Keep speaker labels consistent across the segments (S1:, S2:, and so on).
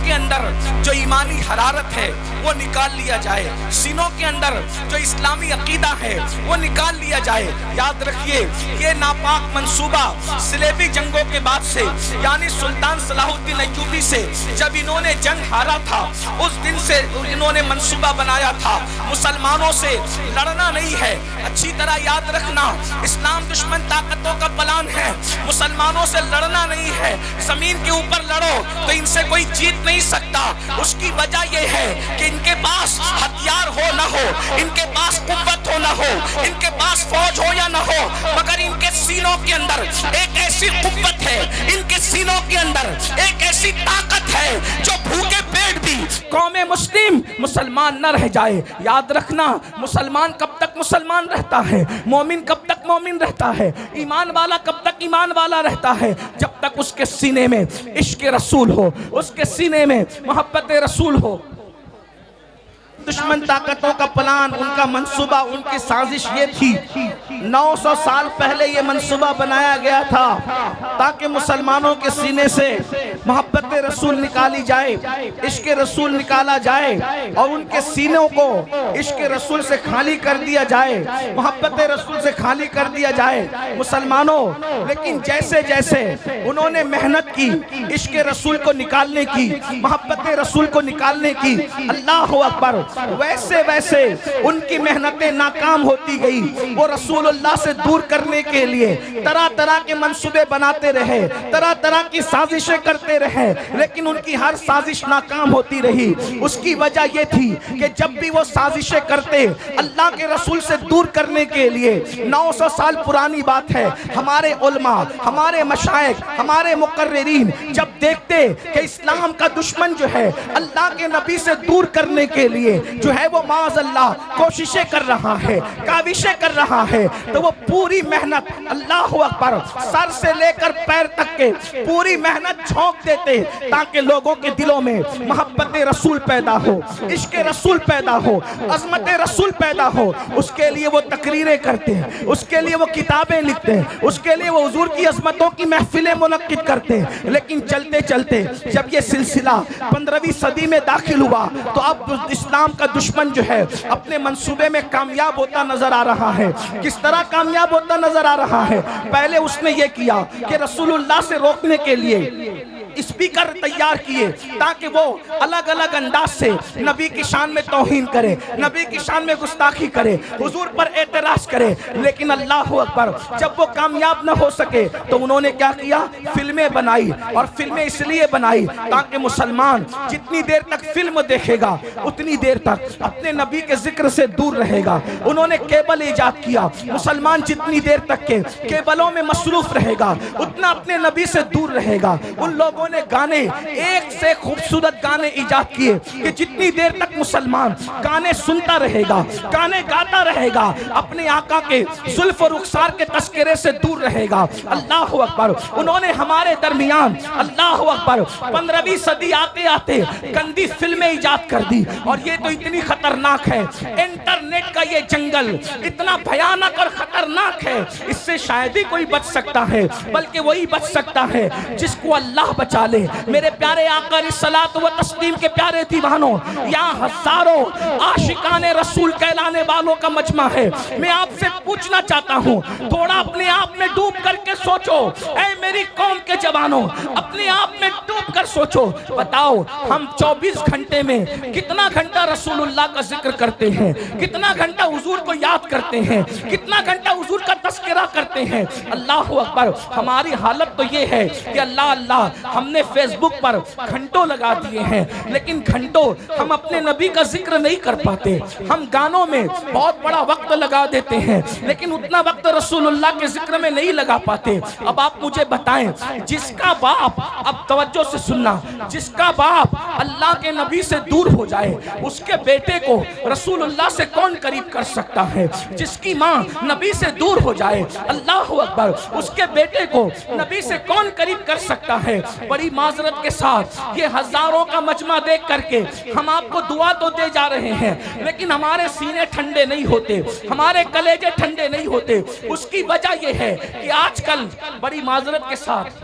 S1: کے اندر جو ایمانی حرارت ہے وہ نکال لیا جائے، سینوں کے اندر جو اسلامی عقیدہ ہے وہ نکال لیا جائے۔ یاد رکھیے یہ ناپاک منصوبہ صلیبی جنگوں کے بعد سے، یعنی سلطان صلاح الدین ایوبی سے جب انہوں نے جنگ ہارا تھا، اس دن سے انہوں نے منصوبہ بنایا تھا مسلمانوں سے لڑنا نہیں ہے۔ اچھی طرح یاد رکھنا، اسلام دشمن طاقتوں کا پلان ہے، مسلمانوں سے لڑنا نہیں ہے۔ زمین کے اوپر لڑو تو ان سے کوئی جیت نہیں سکتا۔ اس کی وجہ یہ ہے کہ ان کے پاس ہتھیار ہو نہ ہو، ان کے پاس قوت ہو نہ ہو، ان کے پاس فوج ہو یا نہ ہو، مگر ان کے سینوں کے اندر ایک ایسی قوت ہے، ان کے سینوں کے اندر ایک ایسی طاقت ہے جو بھوکے پیٹ بھی قوم مسلم مسلمان نہ رہ جائے۔ یاد رکھنا، مسلمان کب تک مسلمان رہتا ہے، مومن کب تک مومن رہتا ہے، ایمان والا کب تک ایمان والا رہتا ہے، جب تک اس کے سینے میں عشق رسول ہو، اس کے سینے میں محبت رسول ہو۔ دشمن طاقتوں کا پلان، ان کا منصوبہ، ان کی سازش یہ تھی، 900 سال پہلے یہ منصوبہ بنایا گیا تھا تاکہ مسلمانوں کے سینے سے محبت رسول نکالی جائے، عشق رسول نکالا جائے، اور ان کے سینوں کو عشق رسول سے خالی کر دیا جائے، محبت رسول سے خالی کر دیا جائے مسلمانوں۔ لیکن جیسے جیسے انہوں نے محنت کی عشق رسول کو نکالنے کی، محبت رسول کو نکالنے کی، اللہ اکبر، ویسے ویسے ان کی محنتیں ناکام ہوتی گئی۔ وہ رسول اللہ سے دور کرنے کے لیے طرح طرح کے منصوبے بناتے رہے، طرح طرح کی سازشیں کرتے رہے، لیکن ان کی ہر سازش ناکام ہوتی رہی۔ اس کی وجہ یہ تھی کہ جب بھی وہ سازشیں کرتے اللہ کے رسول سے دور کرنے کے لیے، 900 سال پرانی بات ہے، ہمارے علماء، ہمارے مشائخ، ہمارے مقررین جب دیکھتے کہ اسلام کا دشمن جو ہے اللہ کے نبی سے دور کرنے کے لیے جو ہے وہ معاذ اللہ کوششیں کر رہا ہے، کاوشیں کر رہا ہے، تو وہ پوری محنت، اللہ اکبر، سر سے لے کر پیر تک کے پوری محنت جھونک دیتے تاکہ لوگوں کے دلوں میں محبت رسول پیدا ہو، عشق رسول پیدا ہو، عظمت رسول پیدا ہو۔ اس کے لیے وہ تقریریں کرتے ہیں، اس کے لیے وہ کتابیں لکھتے ہیں، اس کے لیے وہ حضور کی عظمتوں کی محفلیں منعقد کرتے ہیں۔ لیکن چلتے چلتے جب یہ سلسلہ 15ویں صدی میں داخل ہوا تو اب اسلام کا دشمن جو ہے اپنے منصوبے میں کامیاب ہوتا نظر آ رہا ہے۔ کس طرح کامیاب ہوتا نظر آ رہا ہے؟ پہلے اس نے یہ کیا کہ رسول اللہ سے روکنے کے لیے اسپیکر تیار کیے تاکہ وہ الگ الگ انداز سے نبی کی شان میں توہین کرے، نبی کی شان میں گستاخی کرے، حضور پر اعتراض کرے۔ لیکن اللہ اکبر، جب وہ کامیاب نہ ہو سکے تو انہوں نے کیا کیا؟ فلمیں بنائی، اور فلمیں اس لیے بنائی تاکہ مسلمان جتنی دیر تک فلم دیکھے گا اتنی دیر تک اپنے نبی کے ذکر سے دور رہے گا۔ انہوں نے کیبل ایجاد کیا، مسلمان جتنی دیر تک کے کیبلوں میں مصروف رہے گا اتنا اپنے نبی سے دور رہے گا۔ ان لوگوں نے گانے، ایک سے خوبصورت گانے ایجاد کیے کہ جتنی دیر تک مسلمان گانے سنتا رہے گا، گانے گاتا رہے گا، اپنے آقا کے زلف و رخسار کے تذکرے سے دور رہے گا۔ اللہ اکبر، انہوں نے ہمارے درمیان، اللہ اکبر، 15ویں صدی آتے آتے گندی فلمیں ایجاد کر دی، اور یہ تو اتنی خطرناک ہے، انٹرنیٹ کا یہ جنگل اتنا بھیانک اور خطرناک ہے، اس سے شاید ہی کوئی بچ سکتا ہے، بلکہ وہی بچ سکتا ہے جس کو اللہ بچا لے۔ میرے پیارے آقا علیہ الصلوۃ و تسلیم کے پیارے دیوانوں، یہاں ہزاروں عاشقان رسول کہلانے والوں کا مجمع ہے۔ میں آپ سے پوچھنا چاہتا ہوں، تھوڑا اپنے آپ میں ڈوب کر کے سوچو، اے میری قوم کے جوانوں، اپنے آپ میں ڈوب کر سوچو، بتاؤ ہم 24 گھنٹے میں کتنا گھنٹہ رسول اللہ کا ذکر کرتے ہیں، کتنا گھنٹہ حضور کو یاد کرتے ہیں، کتنا گھنٹہ حضور کا تذکرہ کرتے ہیں۔ اللہ اکبر، ہماری حالت تو یہ ہے کہ اللہ اللہ ہم نے فیس بک پر گھنٹوں لگا دیے ہیں، لیکن گھنٹوں ہم اپنے نبی کا ذکر نہیں کر پاتے۔ ہم گانوں میں بہت بڑا وقت لگا دیتے ہیں، لیکن اتنا وقت رسول اللہ کے ذکر میں نہیں لگا پاتے۔ اب آپ مجھے بتائیں، جس کا باپ، اب توجہ سے سننا، جس کا باپ اللہ کے نبی سے دور ہو جائے، اس کے بیٹے کو رسول اللہ سے کون قریب کر سکتا ہے؟ جس کی ماں نبی سے دور ہو جائے، اللہ اکبر، اس کے بیٹے کو نبی سے کون قریب کر سکتا ہے؟ بڑی معذرت کے ساتھ یہ ہزاروں کا مجمع دیکھ کر کے ہم آپ کو دعا تو دے جا رہے ہیں، لیکن ہمارے سینے ٹھنڈے نہیں ہوتے، ہمارے کلیجے ٹھنڈے نہیں ہوتے۔ اس کی وجہ یہ ہے کہ آج کل بڑی معذرت کے ساتھ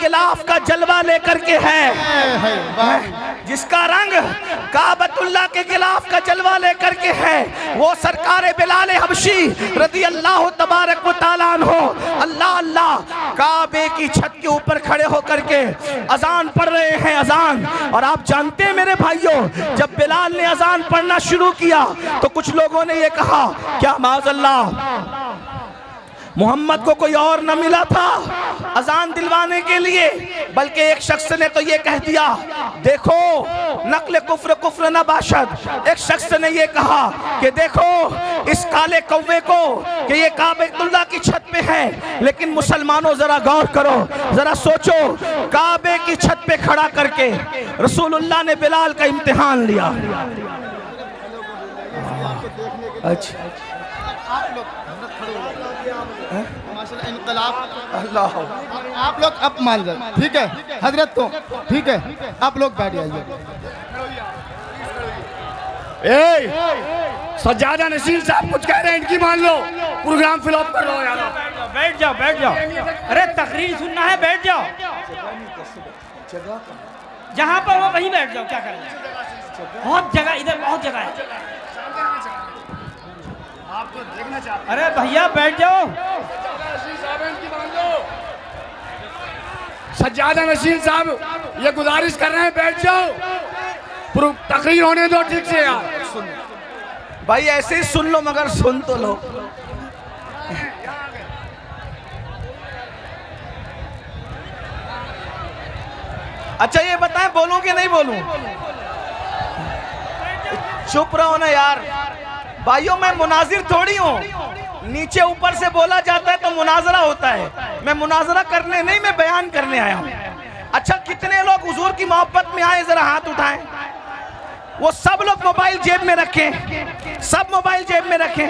S1: غلاف کا جلوہ لے کر کے ہے، جس کا رنگ کعبۃ اللہ کے غلاف کا جلوہ لے کر کے ہے، وہ سرکار بلال حبشی رضی اللہ تبارک و تعالیٰ عنہ اللہ اللہ کعبے کی چھت کے اوپر کھڑے ہو کر کے اذان پڑھ رہے ہیں، اذان۔ اور آپ جانتے ہیں میرے بھائیوں، جب بلال نے اذان پڑھنا شروع کیا تو کچھ لوگوں نے یہ کہا کیا معاذ اللہ محمد کو کوئی اور نہ ملا تھا اذان دلوانے کے لیے؟ بلکہ ایک شخص نے تو یہ کہہ دیا دیکھو نقل کفر کفر نہ باشد، ایک شخص نے یہ کہا کہ دیکھو اس کالے کوے کو کہ یہ کعبۃ اللہ کی چھت پہ ہے، لیکن مسلمانوں ذرا غور کرو، ذرا سوچو، کعبے کی چھت پہ کھڑا کر کے رسول اللہ نے بلال کا امتحان لیا۔ اچھا
S2: انقلاب
S1: اللہ،
S2: آپ لوگ اب مان جائیں، ٹھیک ہے حضرت، تو ٹھیک ہے آپ لوگ بیٹھ جائیے۔
S3: سجادہ نشین صاحب کچھ کہہ رہے ہیں، ان کی مان لو، پروگرام فل اپ کر لو یار۔
S4: بیٹھ جاؤ بیٹھ جاؤ، ارے تقریر سننا ہے، بیٹھ جاؤ، جہاں پر وہ وہیں بیٹھ جاؤ، کیا کریں، بہت جگہ، ادھر بہت جگہ ہے۔ ارے بھیا بیٹھ جاؤ،
S3: سجادہ نشین صاحب یہ گزارش کر رہے ہیں بیٹھ جاؤ، تقریر ہونے دو ٹھیک سے یار۔
S1: بھائی ایسے ہی سن لو مگر سن تو لو۔ اچھا یہ بتائیں بولوں کہ نہیں بولوں؟ چپ رہو نا یار بھائیوں، میں مناظر تھوڑی ہوں، نیچے اوپر سے بولا جاتا ہے تو مناظرہ ہوتا ہے، میں مناظرہ کرنے نہیں، میں بیان کرنے آیا ہوں۔ اچھا کتنے لوگ حضور کی محبت میں آئے ذرا ہاتھ اٹھائیں؟ وہ سب لوگ موبائل جیب میں رکھیں، سب موبائل جیب میں رکھیں،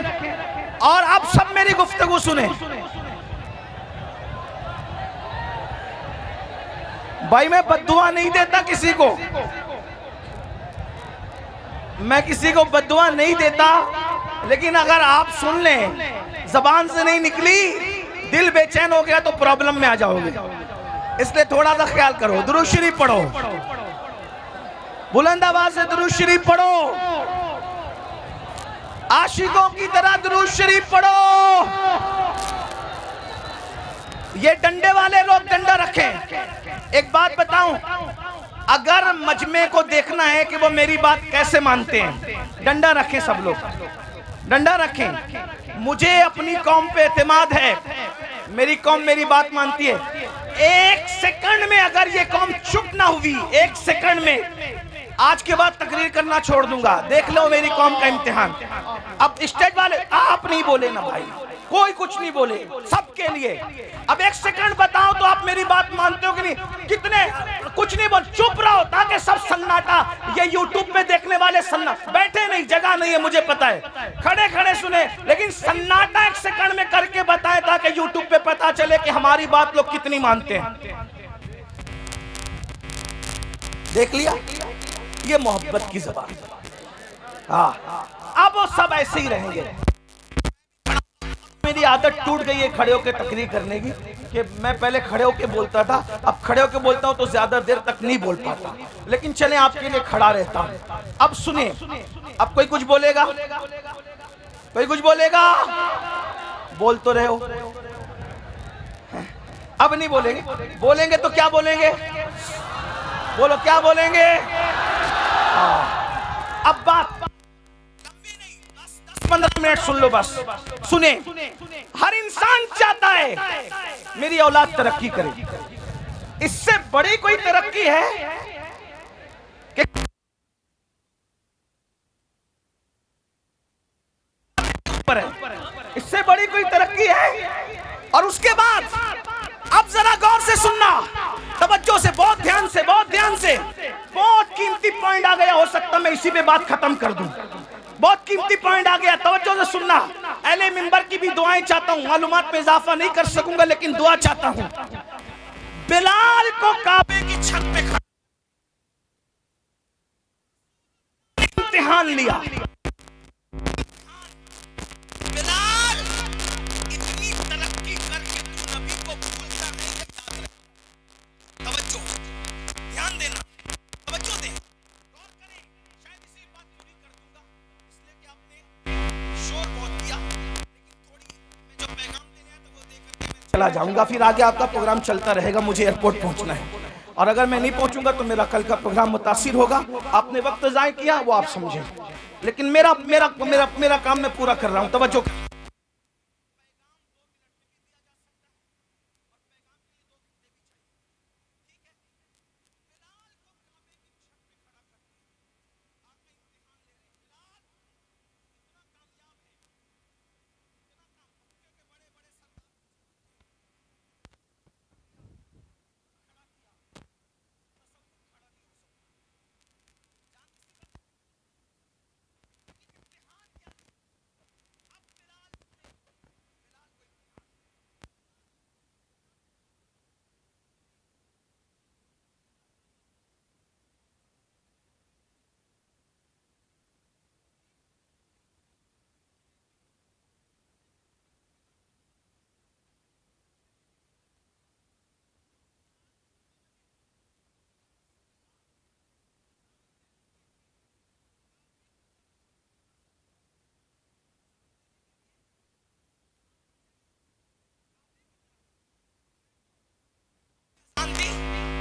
S1: اور اب سب میری گفتگو سنیں۔ بھائی میں بد دعا نہیں دیتا کسی کو، میں کسی کو بد دعا نہیں دیتا، لیکن اگر آپ سن لیں زبان سے نہیں نکلی، دل بے چین ہو گیا تو پرابلم میں آ جاؤ گے، اس لئے تھوڑا سا خیال کرو۔ درود شریف پڑھو، بلند آواز سے درود شریف پڑھو، عاشقوں کی طرح درود شریف پڑھو۔ یہ ڈنڈے والے لوگ ڈنڈا رکھیں۔ ایک بات بتاؤں، اگر مجمع کو دیکھنا ہے کہ وہ میری بات کیسے مانتے ہیں، ڈنڈا رکھیں، سب لوگ ڈنڈا رکھیں۔ مجھے اپنی قوم پہ اعتماد ہے، میری قوم میری بات مانتی ہے۔ ایک سیکنڈ میں اگر یہ قوم چپ نہ ہوئی، ایک سیکنڈ میں آج کے بعد تقریر کرنا چھوڑ دوں گا، دیکھ لو میری قوم کا امتحان۔ اب اسٹیج والے آپ نہیں بولے نا بھائی، کوئی کچھ نہیں بولے، سب کے لیے۔ اب ایک سیکنڈ بتاؤ تو آپ میری بات مانتے ہو کہ نہیں؟ کتنے کچھ نہیں بول، چپ رہو تاکہ سب سناٹا، یہ یوٹیوب پہ دیکھنے والے بیٹھے نہیں، جگہ نہیں ہے مجھے پتا ہے، کھڑے کھڑے سنیں، لیکن سناٹا ایک سیکنڈ میں کر کے بتائیں تاکہ یوٹیوب پہ پتا چلے کہ ہماری بات لوگ کتنی مانتے ہیں۔ دیکھ لیا، یہ محبت کی زبان۔ ہاں اب وہ سب ایسے ہی رہیں گے۔ میری عادت ٹوٹ گئی ہے کھڑے ہو کے تقریر کرنے کی، کہ میں پہلے کھڑے ہو کے بولتا تھا، اب کھڑے ہو کے بولتا ہوں تو زیادہ دیر تک نہیں بول پاتا، لیکن چلیں آپ کے لیے کھڑا رہتا ہوں۔ اب سنیں، اب کوئی کچھ بولے گا؟ کوئی کچھ بولے گا؟ بول تو رہے ہو، اب نہیں بولیں گے؟ بولیں گے تو کیا بولیں گے؟ بولو کیا بولیں گے؟ اب بات 15 منٹ سن لو، بس سنیں۔ ہر انسان چاہتا ہے میری اولاد ترقی کرے، اس سے بڑی کوئی ترقی ہے کہ اس سے بڑی کوئی ترقی ہے؟ اور اس کے بعد اب ذرا غور سے سننا، توجہ سے، بہت دھیان سے، بہت دھیان سے، بہت قیمتی پوائنٹ آ گیا، ہو سکتا میں اسی پہ بات ختم کر دوں، بہت قیمتی پوائنٹ آ گیا، توجہ سے سننا۔ اہل منبر کی بھی دعائیں چاہتا ہوں، معلومات میں اضافہ نہیں کر سکوں گا لیکن دعا چاہتا ہوں۔ بلال کو کعبے کی چھت پہ کھڑا امتحان لیا، بلال اتنی ترقی کر کے تو نبی کو بھولتا نہیں، چلا جاؤں گا، پھر آگے آپ کا پروگرام چلتا رہے گا، مجھے ایئرپورٹ پہنچنا ہے، اور اگر میں نہیں پہنچوں گا تو میرا کل کا پروگرام متاثر ہوگا. آپ نے وقت ضائع کیا وہ آپ سمجھیں، لیکن میرا کام میں پورا کر رہا ہوں. توجہ.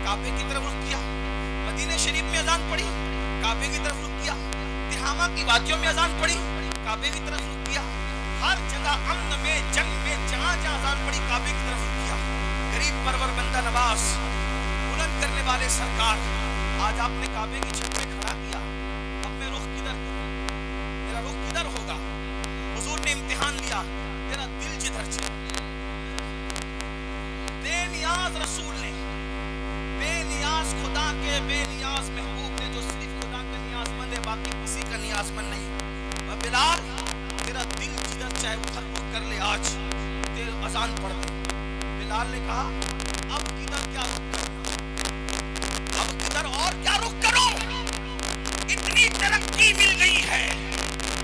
S1: کعبے کی طرف رخ کیا، مدینہ شریف میں اذان پڑھی، کعبے کی طرف رخ کیا، تہامہ کی وادیوں میں اذان پڑھی، کعبے کی طرف رخ کیا، ہر جگہ امن میں جنگ میں جہاں جہاں اذان پڑھی کعبے کی طرف رخ کیا. غریب پرور بندہ نواز، بلند کرنے والے سرکار، آج آپ نے کعبے کی چھت میں کھڑا کیا. اب میں رخ کدھر کروں، میرا رخ کدھر ہوگا؟ حضور نے امتحان لیا، تیرا دل جدھر چاہے. بے نیاز رسول نے، بے نیاز خدا کے بے نیاز محبوب نے، جو صرف خدا کا نیاز مند ہے، باقی کسی کا نیاز مند نہیں. اور بلال تیرا دل جدھر چاہے ادھر رخ کر لے، آج تیرے اذان پڑھ دے. بلال نے کہا اب کدھر کیا رخ کرنا، اب کدھر اور کیا رخ کروں، اتنی ترقی مل گئی ہے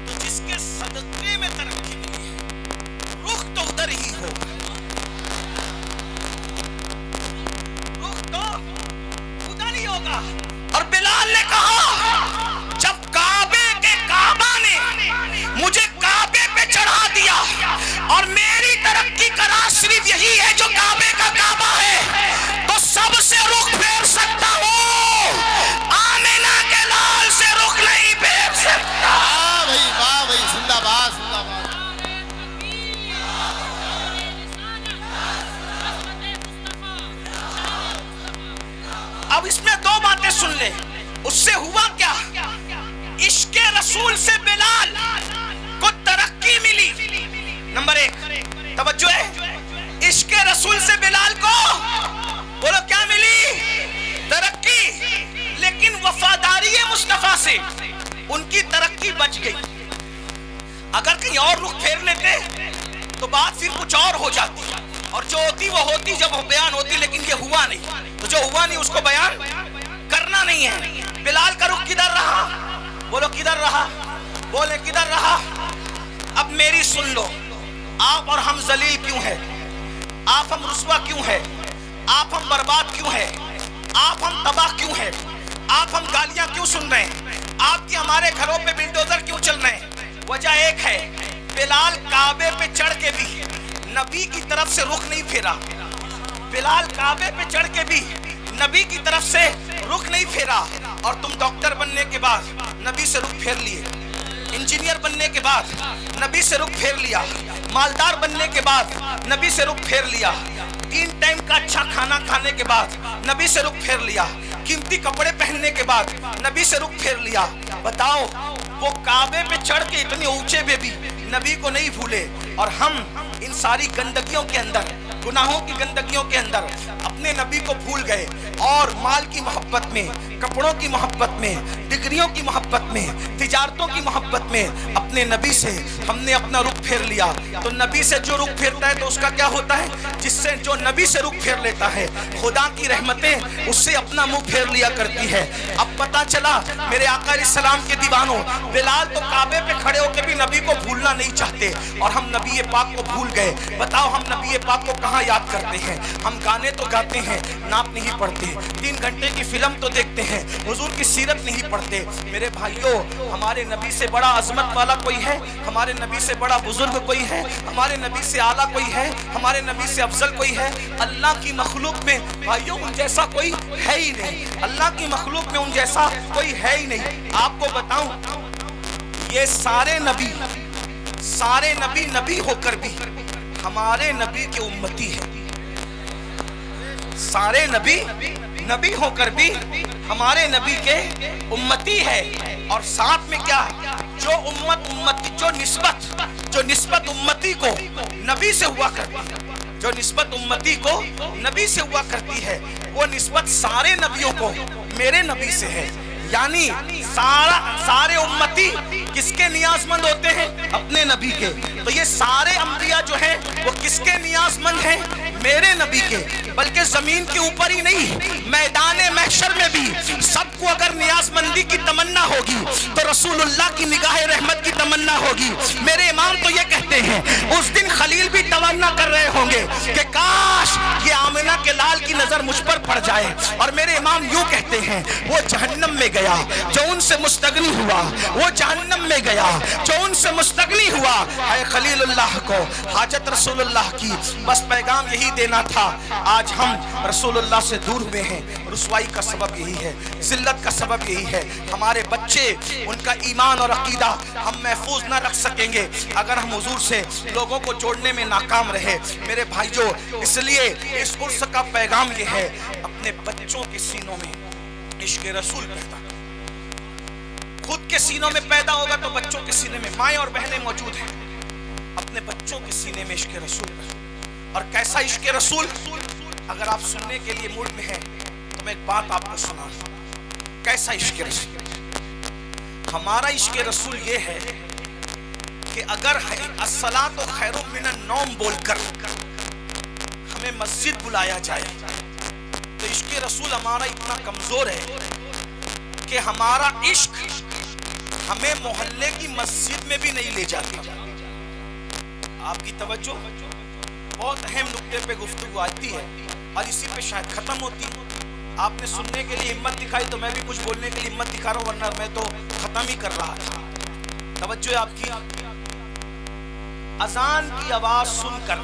S1: تو جس کے صدقے میں ترقی ملی ہے رخ تو ادھر ہی ہوگا، ہوگا. اور بلال نے کہا جب کعبے کے کعبہ نے مجھے کعبے پہ چڑھا دیا اور میری ترقی کا راز صرف یہی ہے جو کعبے کا کعبہ ہے، تو سب سے رخ پھیر سکتا ہوں، آمینہ کے لال سے رخ نہیں پھیر سکتا.
S2: واہ بھائی زندہ باد زندہ باد.
S1: اب اس میں دو باتیں سن لے. اس سے ہوا کیا؟ عشق رسول سے بلال کو ترقی ملی. نمبر ایک توجہ ہے، عشق رسول سے بلال کو بولو کیا ملی؟ ترقی. لیکن وفاداری مصطفیٰ سے ان کی ترقی بچ گئی. اگر کہیں اور رخ پھیر لیتے تو بات پھر کچھ اور ہو جاتی، اور جو ہوتی وہ ہوتی جب وہ بیان ہوتی، لیکن یہ ہوا نہیں. تو جو ہوا نہیں اس کو بیان کرنا نہیں ہے. بلال کا رخ کدھر رہا؟ بولو کدھر رہا؟ بولے کدھر رہا؟ اب میری سن لو. آپ اور ہم ذلیل کیوں ہیں؟ آپ ہم رسوا کیوں ہیں؟ آپ ہم برباد کیوں ہیں؟ آپ ہم تباہ کیوں ہیں؟ آپ ہم گالیاں کیوں سن رہے ہیں؟ آپ کی ہمارے گھروں پہ بلڈوزر کیوں چل رہے ہیں؟ وجہ ایک ہے، بلال کعبے پہ چڑھ کے بھی نبی کی طرف سے رخ نہیں پھیرا. بلال کعبے پہ چڑھ کے بھی نبی کی طرف سے رخ نہیں پھیرا. اور تم ڈاکٹر بننے کے بعد نبی سے رخ پھیر لیے، انجینئر بننے کے بعد نبی سے رخ پھیر لیا، مالدار بننے کے بعد نبی سے رخ پھیر لیا، 3 ٹائم کا اچھا کھانا کھانے کے بعد نبی سے رخ پھیر لیا، قیمتی کپڑے پہننے کے بعد نبی سے رخ پھیر لیا. بتاؤ وہ کعبے پہ چڑھ کے اتنے اونچے پہ بھی نبی کو نہیں بھولے، اور ہم ان ساری گندگیوں کے اندر، گناہوں کی گندگیوں کے اندر اپنے نبی کو بھول گئے، اور مال کی محبت میں، کپڑوں کی محبت میں، ڈگریوں کی محبت میں، تجارتوں کی محبت میں اپنے نبی سے ہم نے اپنا رخ پھیر لیا. تو نبی سے جو رخ پھیرتا ہے تو اس کا کیا ہوتا ہے؟ جس سے جو نبی سے رخ پھیر لیتا ہے خدا کی رحمتیں اس سے اپنا منہ پھیر لیا کرتی ہے. اب پتا چلا میرے آقا علیہ السلام کے دیوانوں، بلال تو کعبے پہ کھڑے ہو کے بھی نبی کو بھولنا نہیں چاہتے، اور ہم نبی پاک کو بھول گئے. بتاؤ ہم نبی پاک کو کہاں کہاں یاد کرتے ہیں؟ ہم گانے تو گاتے ہیں، نعت نہیں پڑھتے، 3 گھنٹے کی فلم تو دیکھتے ہیں، حضور کی سیرت نہیں پڑھتے۔ میرے بھائیوں، ہمارے نبی سے بڑا عظمت والا کوئی ہے؟ ہمارے نبی سے بڑا بزرگ کوئی ہے؟ ہمارے نبی سے اعلیٰ کوئی ہے؟ ہمارے نبی سے افضل کوئی ہے؟ اللہ کی مخلوق میں بھائیوں ان جیسا کوئی ہے ہی نہیں، اللہ کی مخلوق میں ان جیسا کوئی ہے ہی نہیں۔ آپ کو بتاؤں، یہ سارے نبی نبی ہو کر بھی ہمارے نبی کے امتی ہیں۔ سارے نبی نبی ہو کر بھی ہمارے نبی کے امتی ہے۔ اور ساتھ میں کیا ہے؟ جو نسبت امتی کو نبی سے ہوا کرتی ہے، جو نسبت امتی کو نبی سے ہوا کرتی ہے، وہ نسبت سارے نبیوں کو میرے نبی سے ہے۔ یعنی سارے امتی کس کے نیاز مند ہوتے ہیں؟ اپنے نبی کے۔ تو یہ سارے انبیاء جو ہیں وہ کس کے نیاز مند ہیں؟ میرے نبی کے۔ بلکہ زمین کے اوپر ہی نہیں، میدان محشر میں بھی سب کو اگر نیاز مندی کی تمنا ہوگی تو رسول اللہ کی نگاہ رحمت کی تمنا ہوگی۔ میرے امام تو یہ کہتے ہیں اس دن خلیل بھی تمنا کر رہے ہوں گے کہ کاش یہ آمنہ کے لال کی نظر مجھ پر پڑ جائے۔ اور میرے امام یوں کہتے ہیں وہ جہنم میں گیا جو ان سے مستغنی ہوا، وہ جہنم میں گیا جو ان سے مستغنی ہوا۔ اے خلیل اللہ کو حاجت رسول اللہ کی، بس پیغام یہی دینا تھا۔ آج ہم رسول اللہ سے دور ہوئے ہیں، رسوائی کا سبب یہی ہے، ذلت کا سبب یہی ہے۔ ہمارے بچے، ان کا ایمان اور عقیدہ ہم محفوظ نہ رکھ سکیں گے اگر ہم حضور سے لوگوں کو جوڑنے میں ناکام رہے۔ میرے بھائیوں، اس لیے اس عرس کا پیغام یہ ہے، اپنے بچوں کے سینوں میں عشق رسول پیدا کرو۔ خود کے سینوں میں پیدا ہوگا تو بچوں کے سینے میں، مائیں اور بہنیں موجود ہیں، اپنے بچوں کے سینے میں عشق رسول پیدا۔ اور کیسا عشق رسول؟ اگر آپ سننے کے لیے موڈ میں ہیں تو میں ایک بات آپ کو سنا دوں۔ کیسا عشق رسول؟ ہمارا عشق رسول یہ ہے کہ اگر الصلاۃ خیر من النوم بول کر ہمیں مسجد بلایا جائے تو عشق رسول ہمارا اتنا کمزور ہے کہ ہمارا عشق ہمیں محلے کی مسجد میں بھی نہیں لے جاتا۔ آپ کی توجہ، بہت اہم نقطے پہ گفتگو آتی ہے اور اسی پہ شاید ختم ہوتی ہے۔ آپ نے سننے کے لیے ہمت دکھائی تو میں بھی کچھ بولنے کے لیے ہمت دکھا رہا ہوں، ورنہ میں تو ختم ہی کر رہا تھا۔ توجہ آپ کی، اذان کی آواز سن کر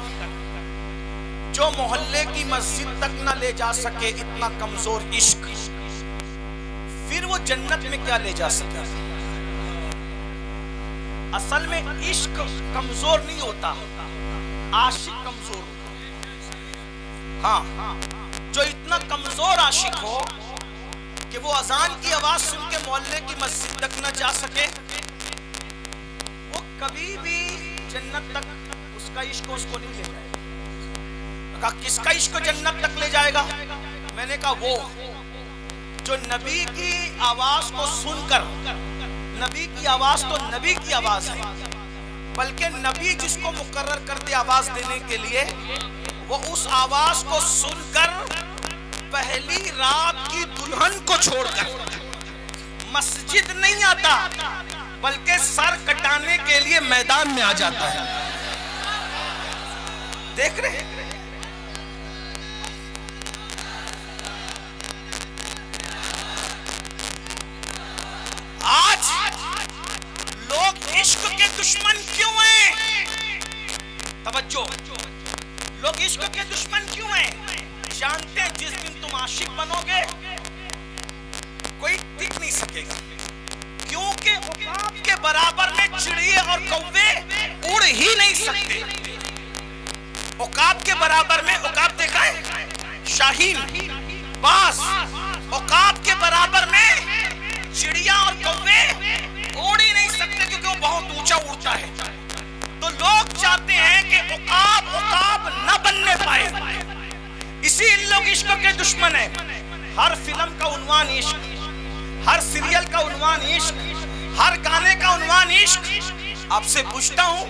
S1: جو محلے کی مسجد تک نہ لے جا سکے، اتنا کمزور عشق، پھر وہ جنت میں کیا لے جا سکے؟ اصل میں عشق کمزور نہیں ہوتا، عاشق کمزور ہوتا۔ ہاں، جو اتنا کمزور عاشق ہو کہ وہ اذان کی آواز سن کے محلے کی مسجد تک نہ جا سکے، وہ کبھی بھی جنت تک اس کا عشق اس کو نہیں لے جائے گا۔ کہا کس کا عشق جنت تک لے جائے گا؟ میں نے کہا وہ جو نبی کی آواز کو سن کر، نبی کی آواز تو نبی کی آواز ہے، بلکہ نبی جس کو مقرر کر دے آواز دینے کے لیے، وہ اس آواز کو سن کر پہلی رات کی دلہن کو چھوڑ کر مسجد نہیں آتا، بلکہ سر کٹانے کے لیے میدان میں آ جاتا ہے۔ دیکھ رہے ہیں؟ آج لوگ عشق کے دشمن کیوں ہیں؟ توجہ، لوگ عشق کے دشمن کیوں ہیں؟ جانتے ہیں جس دن تم عاشق بنو گے کوئی ٹک نہیں سکے گا، کیونکہ عقاب کے برابر میں چڑیے اور کوے اڑ ہی نہیں سکتے۔ عقاب کے برابر میں، عقاب دیکھا ہے؟ شاہین، باز، عقاب کے برابر میں چڑیا اور کوے اڑ ہی نہیں سکتے کیونکہ وہ بہت اونچا اڑتا ہے۔ تو لوگ چاہتے ہیں کہ عقاب نہ بننے پائے، اسی لوگ عشق کے دشمن ہیں۔ ہر فلم کا عنوان عشق، ہر سیریل کا عنوان عشق، ہر گانے کا عنوان عشق۔ آپ سے پوچھتا ہوں،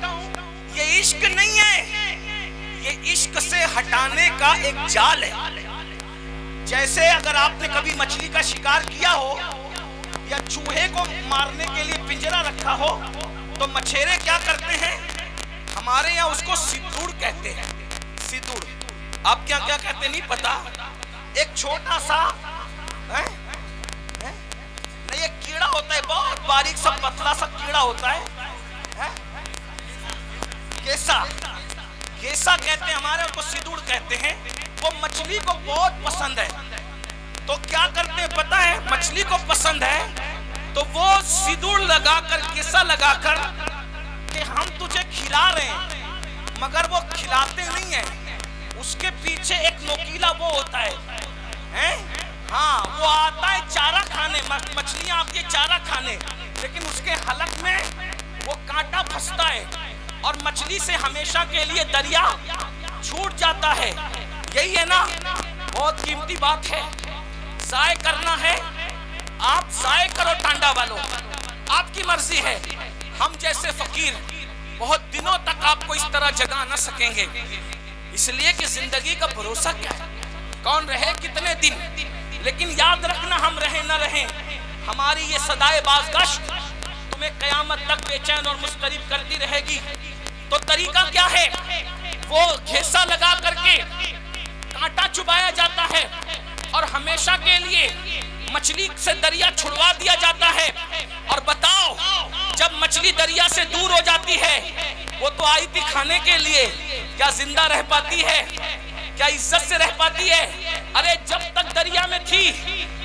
S1: یہ عشق نہیں ہے، یہ عشق سے ہٹانے کا ایک جال ہے۔ جیسے اگر آپ نے کبھی مچھلی کا شکار کیا ہو یا چوہے کو مارنے کے لیے پنجرا رکھا ہو تو مچھیرے کیا کرتے ہیں؟ ہمارے یہاں اس کو سیدوڑ کہتے ہیں، سیدوڑ۔ آپ کیا کیا کہتے نہیں پتا. ایک چھوٹا سا نہیں ایک کیڑا ہوتا ہے, بہت باریک سا پتلا سا کیڑا ہوتا ہے, کیسا کیسا کہتے ہیں ہمارے, کو سیدوڑ کہتے ہیں. وہ مچھلی کو بہت پسند ہے, تو کیا کرتے ہیں پتا ہے, مچھلی کو پسند ہے تو وہ سیدوڑ لگا کر, کیسا لگا کر کہ ہم تجھے کھلا رہے ہیں, مگر وہ کھلاتے نہیں ہیں. اس کے پیچھے ایک نوکیلا وہ ہوتا ہے, ہاں وہ آتا ہے چارہ کھانے, مچھلیاں آتی ہے چارہ کھانے, لیکن اس کے حلق میں وہ کانٹا پھنستا ہے اور مچھلی سے ہمیشہ کے لیے دریا چھوٹ جاتا ہے. یہی ہے نا, بہت قیمتی بات ہے. ضائع کرنا ہے, آپ ضائع کرو ٹانڈا والوں, آپ کی مرضی ہے. ہم جیسے فقیر بہت دنوں تک آپ کو اس طرح جگا نہ سکیں گے, اس لیے کہ زندگی کا بھروسہ کیا ہے, کون رہے کتنے دن. لیکن یاد رکھنا, ہم رہیں نہ رہیں, ہماری یہ صدائے بازگشت تمہیں قیامت تک بے چین اور مضطرب کرتی رہے گی. تو طریقہ کیا ہے, وہ گھیسا لگا کر کے کانٹا چبایا جاتا ہے اور ہمیشہ کے لیے مچھلی سے دریا چھڑوا دیا جاتا ہے. اور بتاؤ, جب مچھلی دریا سے دور ہو جاتی ہے, وہ تو آئی تھی کھانے کے لیے, کیا زندہ رہ پاتی ہے, کیا عزت سے رہ پاتی ہے؟ ارے جب تک دریا میں تھی,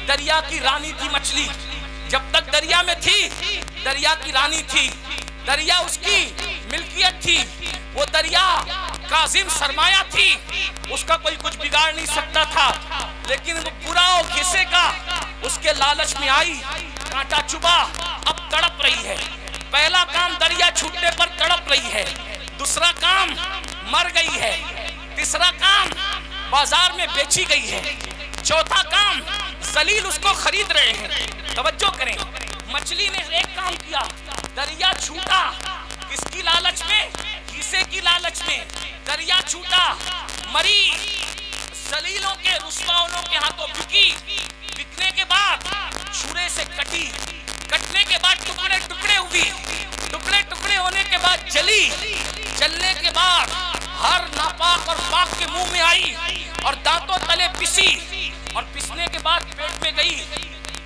S1: دریا کی رانی تھی مچھلی, جب تک دریا میں تھی دریا کی رانی تھی, دریا اس کی ملکیت تھی, وہ دریا کاظم سرمایہ تھی, اس کا کوئی کچھ بگاڑ نہیں سکتا تھا. لیکن وہ برا و گھسے کا اس کے لالچ میں آئی, کانٹا چبا, اب تڑپ رہی ہے. پہلا کام دریا چھوٹنے پر تڑپ رہی ہے, دوسرا کام مر گئی ہے, تیسرا کام بازار میں بیچی گئی ہے, چوتھا کام ذلیل اس کو خرید رہے ہیں. توجہ کریں, مچھلی نے ایک کام کیا, دریا چھوٹا, کس کی لالچ میں, حصے کی لالچ میں. دریا چھوٹا, مری, ذلیلوں کے رسواؤں کے ہاتھوں بکی, بکنے کے بعد چھرے سے کٹی, کٹنے کے بعد ٹکڑے ٹکڑے ہوئی, ٹکڑے ٹکڑے ہونے کے بعد جلی, جلنے کے بعد ہر ناپاک اور پاک کے منہ میں آئی اور دانتوں تلے پسی, اور پسنے کے بعد پیٹ میں گئی.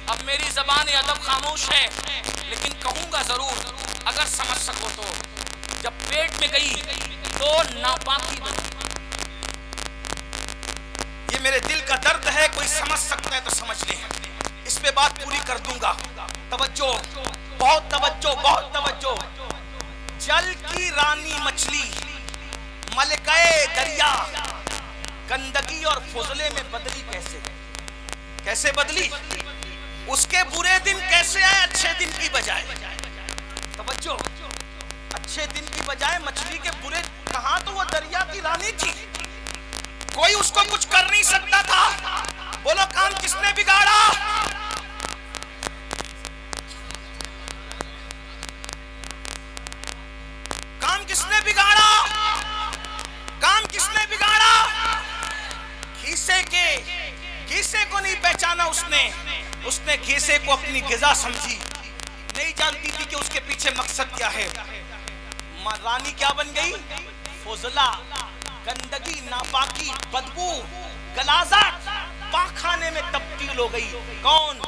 S1: اب میری زبان ادب خاموش ہے, لیکن کہوں گا ضرور اگر سمجھ سکو تو. جب پیٹ میں گئی تو ناپاکی بنی. یہ میرے دل کا درد ہے, کوئی سمجھ سکتا ہے تو سمجھ لیں, اس پہ بات پوری کر دوں گا. توجہ, بہت توجہ, بہت توجہ. جل کی رانی مچھلی, ملکہ دریا, گندگی اور فضلے میں بدلی کیسے, کیسے بدلی, اس کے برے دن کیسے آئے اچھے دن کی بجائے. توجہ, اچھے دن کی بجائے مچھلی کے برے, کہاں تو وہ دریا کی رانی تھی, کوئی اس کو کچھ کر نہیں سکتا تھا. بولو کام کس نے بگاڑا, کام کس نے بگاڑا, کام کس نے بگاڑا. گھیسے کو نہیں پہچانا اس نے گھیسے کو اپنی غذا سمجھی, نہیں جانتی تھی کہ اس کے پیچھے مقصد کیا ہے. رانی کیا بن گئی, فضلہ, گندگی, ناپاکی, بدبو, غلاظت, پاخانے میں تبدیل ہو گئی. کون,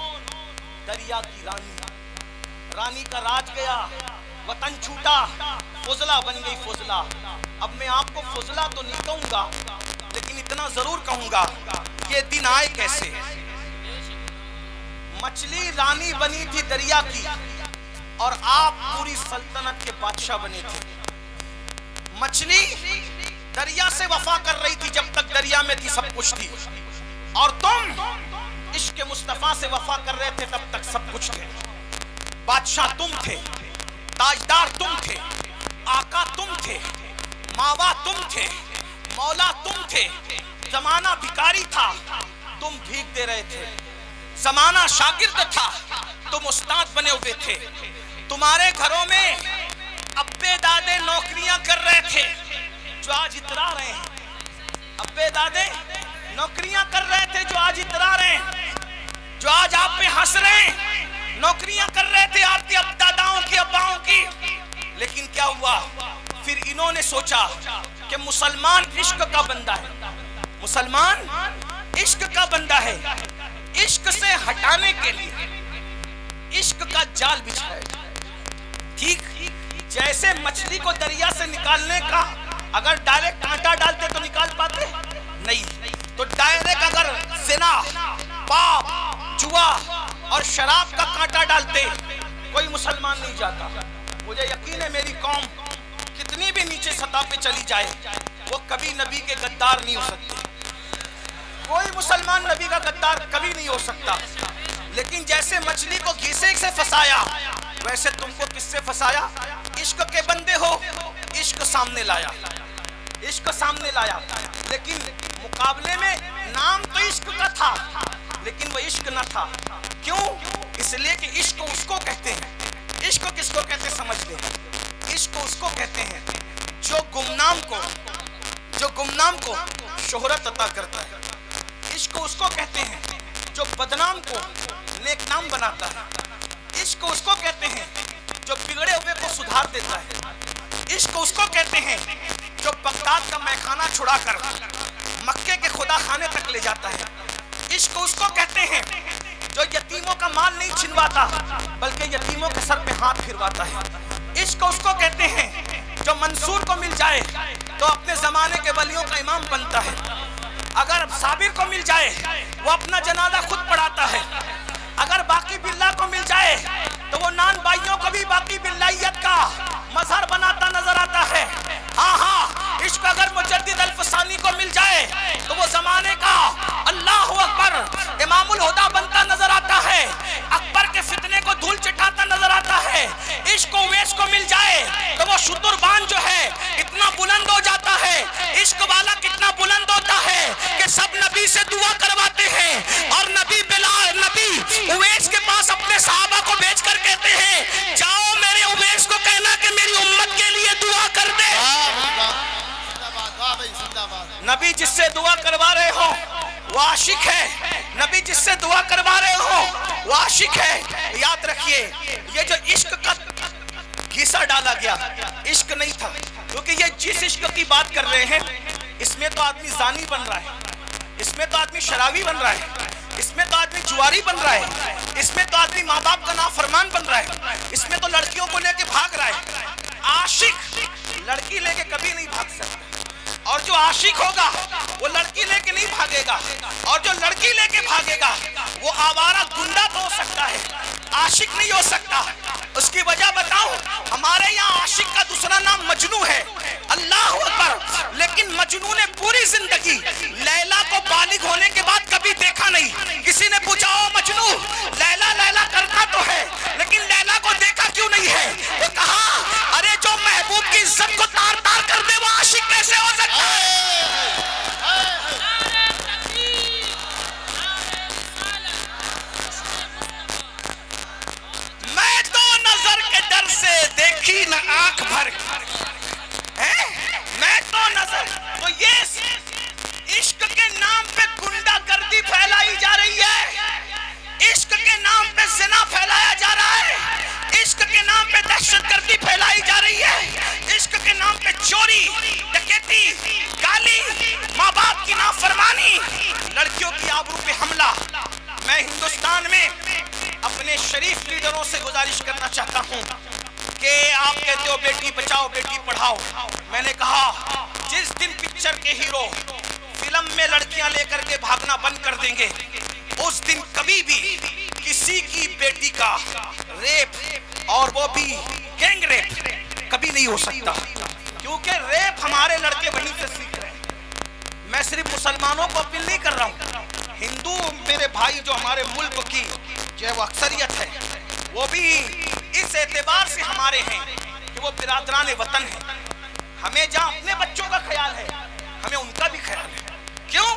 S1: دریا کی رانی. رانی کا راج گیا, وطن چھوٹا, فضلہ بن گئی فضلہ. اب میں آپ کو فضلہ تو نہیں کہوں گا, لیکن اتنا ضرور کہوں گا, یہ دن آئے کیسے. مچھلی رانی بنی تھی دریا کی, اور آپ پوری سلطنت کے بادشاہ بنے تھے. مچھلی دریا سے وفا کر رہی تھی, جب تک دریا میں تھی سب کچھ تھی, اور تم عشق مصطفیٰ سے وفا کر رہے تھے, تب تک سب کچھ تھے. بادشاہ تم تھے, تاجدار تم تھے, آقا تم تھے, ماوا تم تھے, مولا تم تھے. زمانہ بھکاری تھا, تم بھیک دے رہے تھے. زمانہ شاگرد تھا, تم استاد بنے ہوئے تھے. تمہارے گھروں میں ابے دادے نوکریاں کر رہے تھے جو آج اترا رہے ہیں. ابے دادے نوکریاں کر رہے تھے جو آج اترا رہے ہیں, جو آج آپ پہ ہنس رہے ہیں. نوکریاں کر رہے تھے آپ کے ابداداؤں کی, اباؤں کی. لیکن کیا ہوا, پھر انہوں نے سوچا کہ مسلمان عشق کا بندہ ہے, مسلمان عشق کا بندہ ہے، عشق سے ہٹانے کے لیے عشق کا جال بچھائے. ٹھیک جیسے مچھلی کو دریا سے نکالنے کا اگر ڈائریکٹ کانٹا ڈالتے تو نکال پاتے نہیں، تو ڈائریکٹ اگر زنا، پاپ، جوا اور شراب کا کانٹا ڈالتے کوئی مسلمان نہیں جاتا. مجھے یقین ہے میری قوم کتنی بھی نیچے سطح پہ چلی جائے وہ کبھی نبی کے غدار نہیں ہو سکتے. کوئی مسلمان نبی کا غدار کبھی نہیں ہو سکتا. لیکن جیسے مچھلی کو گھیسے سے پھنسایا ویسے تم کو کس سے پھنسایا؟ عشق کے بندے ہو، عشق سامنے لایا، عشق سامنے لایا. لیکن مقابلے میں نام تو عشق کا تھا لیکن وہ عشق نہ تھا. کیوں؟ اس لیے کہ عشق اس کو کہتے ہیں. عشق کس کو کہتے سمجھ لیں. عشق اس کو کہتے ہیں جو گمنام کو شہرت عطا کرتا ہے. عشق اس کو کہتے ہیں جو بدنام کو نیک نام بناتا ہے. عشق اس کو کہتے ہیں جو بگڑے ہوئے کو سدھار دیتا ہے. عشق اس کو کہتے ہیں جو بغداد کا میخانہ چھڑا کر مکے کے خدا خانے تک لے جاتا ہے. عشق اس کو کہتے ہیں جو یتیموں کا مال نہیں چھنواتا بلکہ یتیموں کے سر پہ ہاتھ پھرواتا ہے. عشق اس کو کہتے ہیں جو منصور کو مل جائے تو اپنے زمانے کے ولیوں کا امام بنتا ہے. اگر صابر کو مل جائے وہ اپنا جنازہ خود پڑھاتا ہے. اگر باقی باللہ کو مل جائے تو وہ نان بھائیوں کو بھی باقی باللہیت کا مظہر بناتا نظر آتا ہے. ہاں عشق اگر مجدد الفسانی کو مل جائے تو وہ زمانے کا اللہ اکبر امام الہدا بنتا نظر آتا ہے. اکبر کے فتنے کو دھول چٹاتا نظر آتا ہے. عشق اویس کو مل جائے تو وہ شتربان جو ہے اتنا بلند ہو جاتا ہے. عشق والا کتنا بلند ہوتا ہے کہ سب نبی سے دعا کرواتے ہیں اور نبی اویس کے پاس اپنے صحابہ کو بھیج کر کہتے ہیں جاؤ میرے اویس کو کہنا کہ میری امت کے لیے دعا کر دے. نبی جس سے دعا کروا رہے ہو وہ عاشق ہے. نبی جس سے دعا کروا رہے ہو وہ عاشق ہے. یاد رکھیے یہ جو عشق کا گھیسا ڈالا گیا عشق نہیں تھا. کیونکہ یہ جس عشق کی بات کر رہے ہیں اس میں تو آدمی زانی بن رہا ہے، اس میں تو آدمی شرابی بن رہا ہے، اس میں تو آدمی جواری بن رہا ہے، اس میں تو آدمی ماں باپ کا نافرمان بن رہا ہے، اس میں تو لڑکیوں کو لے کے بھاگ رہا ہے. عاشق لڑکی لے کے کبھی نہیں بھاگ سکتا اور جو عاشق ہوگا وہ لڑکی لے کے نہیں بھاگے گا اور جو لڑکی لے کے بھاگے گا وہ آوارہ گنڈا تو ہو سکتا ہے، عاشق نہیں ہو سکتا. اس کی وجہ بتاؤں، ہمارے یہاں عاشق کا دوسرا نام مجنو ہے. اللہ اکبر. لیکن مجنو نے پوری زندگی لیلا کو بالغ ہونے کے بعد کبھی دیکھا نہیں. کسی نے پوچھا او مجنو لیلا لیلا کرتا تو ہے لیکن لیلا کو دیکھا کیوں نہیں ہے؟ وہ کہا ارے جو محبوب کی عزت کو تار تار کر دے وہ عاشق کیسے ہو سکتا ہے؟ میں تو نظر کے ڈر سے دیکھی نہ آنکھ بھر، میں تو نظر. تو یہ عشق کے نام پہ گنڈا گردی پھیلائی جا رہی ہے، عشق کے نام پہ زنا پھیلایا جا رہا ہے، عشق کے نام پہ دہشت گردی پھیلائی جا رہی ہے، عشق کے نام پہ چوری، ڈکیتی، گالی، ماں باپ کی نافرمانی، لڑکیوں کی آبرو پہ حملہ. میں ہندوستان میں اپنے شریف لیڈروں سے گزارش کرنا چاہتا ہوں کہ آپ کہتے ہو بیٹی بچاؤ بیٹی پڑھاؤ. میں نے کہا جس دن پکچر کے ہیرو فلم میں لڑکیاں لے کر کے بھاگنا بند کر دیں گے اس دن کبھی بھی کسی کی بیٹی کا ریپ اور وہ بھی گینگ ریپ کبھی نہیں ہو سکتا. کیونکہ ریپ ہمارے لڑکے وہیں سے سیکھ رہے ہیں. میں صرف مسلمانوں کو اپیل نہیں کر رہا ہوں، ہندو میرے بھائی جو ہمارے ملک کی جو ہے وہ اکثریت ہے وہ بھی اس اعتبار سے ہمارے ہیں کہ وہ برادران وطن ہیں. ہمیں جہاں اپنے بچوں کا خیال ہے ہمیں ان کا بھی خیال ہے. کیوں؟